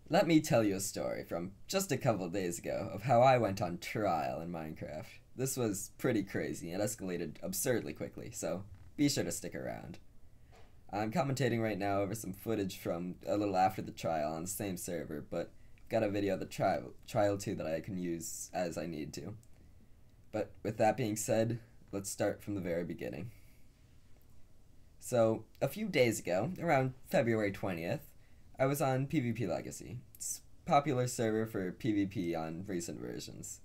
Let me tell you a story from just a couple of days ago of how I went on trial in Minecraft. This was pretty crazy and escalated absurdly quickly, so be sure to stick around. I'm commentating right now over some footage from a little after the trial on the same server, but got a video of the trial too that I can use as I need to. But with that being said, let's start from the very beginning. So, a few days ago, around February 20th, I was on PvP Legacy. It's a popular server for PvP on recent versions.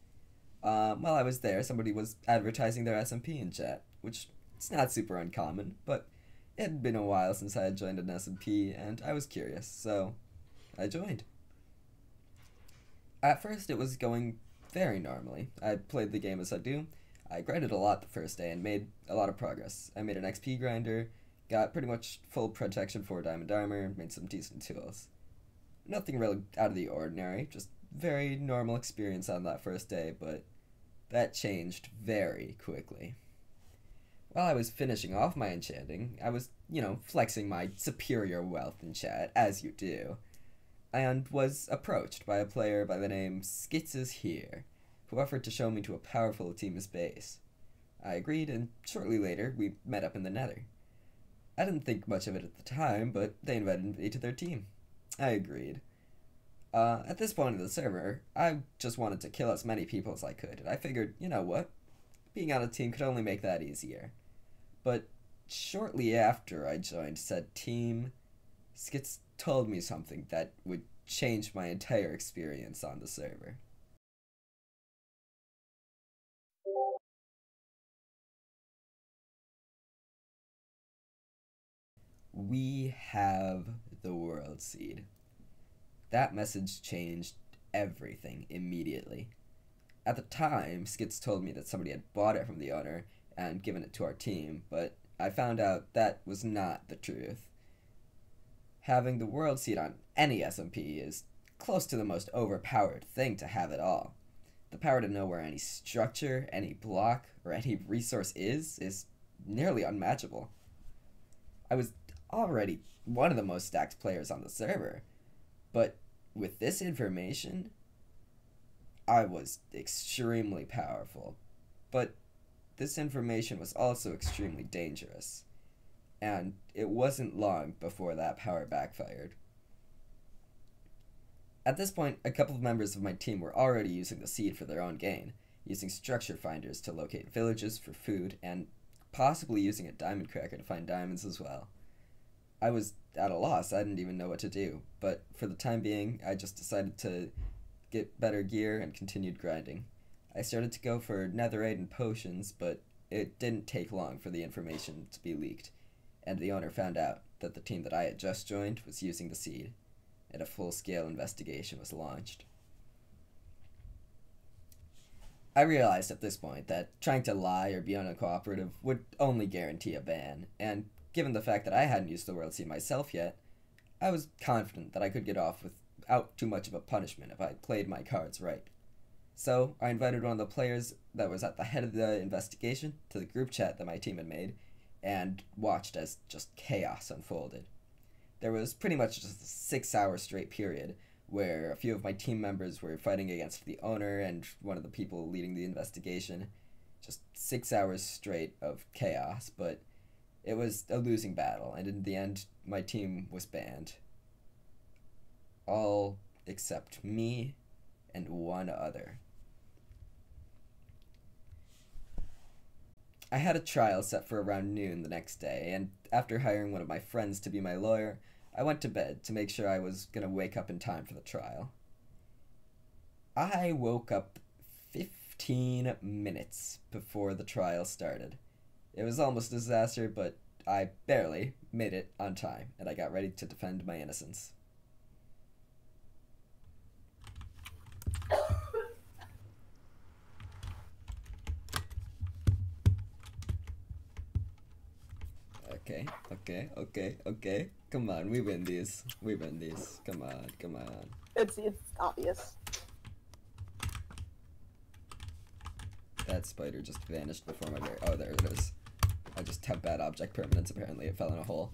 While I was there, somebody was advertising their SMP in chat, which it's not super uncommon, but it had been a while since I had joined an SMP, and I was curious, so I joined. At first, it was going very normally. I played the game as I do. I grinded a lot the first day and made a lot of progress. I made an XP grinder, got pretty much full protection 4 diamond armor, made some decent tools. Nothing really out of the ordinary, just very normal experience on that first day, but that changed very quickly. While I was finishing off my enchanting, I was, flexing my superior wealth in chat, as you do, and was approached by a player by the name Skits is Here, who offered to show me to a powerful team's base. I agreed, and shortly later, we met up in the Nether. I didn't think much of it at the time, but they invited me to their team. I agreed. At this point in the server, I just wanted to kill as many people as I could, and I figured, you know what? Being on a team could only make that easier. But shortly after I joined said team, Skits told me something that would change my entire experience on the server. We have the world seed. That message changed everything immediately. At the time, Skits told me that somebody had bought it from the owner and given it to our team, but I found out that was not the truth. Having the world seed on any SMP is close to the most overpowered thing to have at all. The power to know where any structure, any block, or any resource is nearly unmatchable. I was already one of the most stacked players on the server, but with this information, I was extremely powerful. But this information was also extremely dangerous, and it wasn't long before that power backfired. At this point, a couple of members of my team were already using the seed for their own gain, using structure finders to locate villages for food, and possibly using a diamond cracker to find diamonds as well. I was at a loss. I didn't even know what to do, but for the time being, I just decided to get better gear and continued grinding. I started to go for netherite and potions, but it didn't take long for the information to be leaked, and the owner found out that the team that I had just joined was using the seed, and a full-scale investigation was launched. I realized at this point that trying to lie or be uncooperative would only guarantee a ban, and given the fact that I hadn't used the world seed myself yet, I was confident that I could get off without too much of a punishment if I played my cards right. So I invited one of the players that was at the head of the investigation to the group chat that my team had made, and watched as just chaos unfolded. There was pretty much just a 6-hour straight period where a few of my team members were fighting against the owner and one of the people leading the investigation. Just 6 hours straight of chaos, but it was a losing battle, and in the end, my team was banned. All except me and one other. I had a trial set for around noon the next day, and after hiring one of my friends to be my lawyer, I went to bed to make sure I was going to wake up in time for the trial. I woke up 15 minutes before the trial started. It was almost a disaster, but I barely made it on time, and I got ready to defend my innocence. Okay. Come on, we win these. We win these. Come on. It's obvious. That spider just vanished before my very— oh, there it is. I just have bad object permanence, apparently it fell in a hole.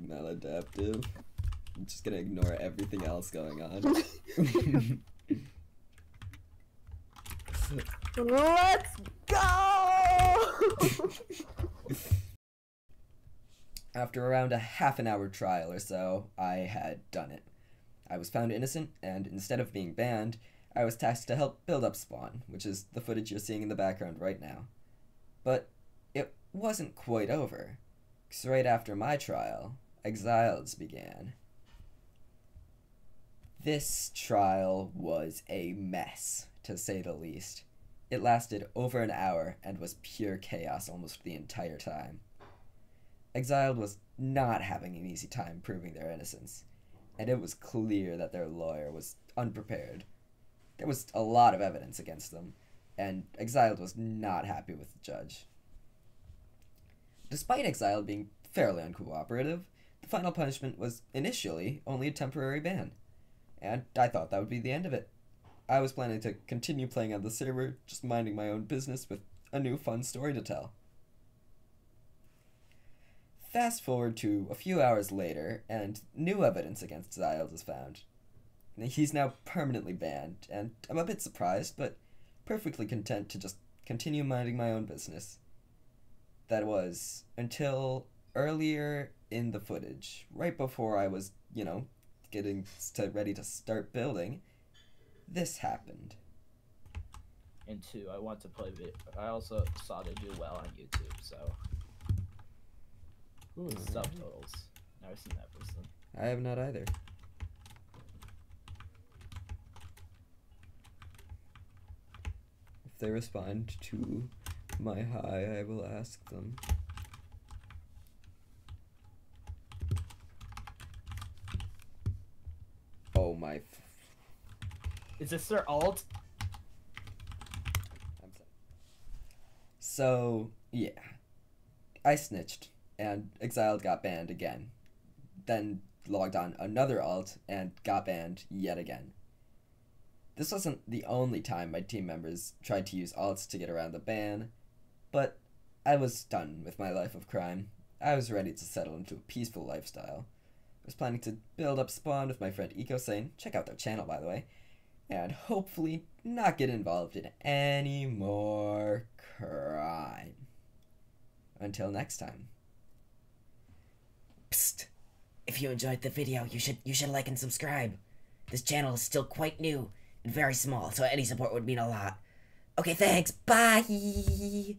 Maladaptive. I'm just gonna ignore everything else going on. Let's go! After around a half-an-hour trial or so, I had done it. I was found innocent, and instead of being banned, I was tasked to help build up spawn, which is the footage you're seeing in the background right now. But it wasn't quite over, because right after my trial, exiles began. This trial was a mess, to say the least. It lasted over an hour and was pure chaos almost the entire time. Exiled was not having an easy time proving their innocence, and it was clear that their lawyer was unprepared. There was a lot of evidence against them, and Exiled was not happy with the judge. Despite Exiled being fairly uncooperative, the final punishment was initially only a temporary ban, and I thought that would be the end of it. I was planning to continue playing on the server, just minding my own business with a new fun story to tell. Fast forward to a few hours later, and new evidence against Xyles is found. He's now permanently banned, and I'm a bit surprised, but perfectly content to just continue minding my own business. That was until earlier in the footage, right before I was, getting ready to start building, this happened. And two, I want to play I also saw they do well on YouTube, so. Ooh, subtotals. Never seen that person. I have not either. If they respond to my hi, I will ask them. Oh my. Is this their alt? I'm sorry. So, yeah. I snitched, and Exiled got banned again. Then logged on another alt, and got banned yet again. This wasn't the only time my team members tried to use alts to get around the ban, but I was done with my life of crime. I was ready to settle into a peaceful lifestyle. I was planning to build up spawn with my friend EcoSane, check out their channel by the way, and hopefully not get involved in any more crime. Until next time. Psst! If you enjoyed the video, you should like and subscribe. This channel is still quite new and very small, so any support would mean a lot. Okay, thanks. Bye!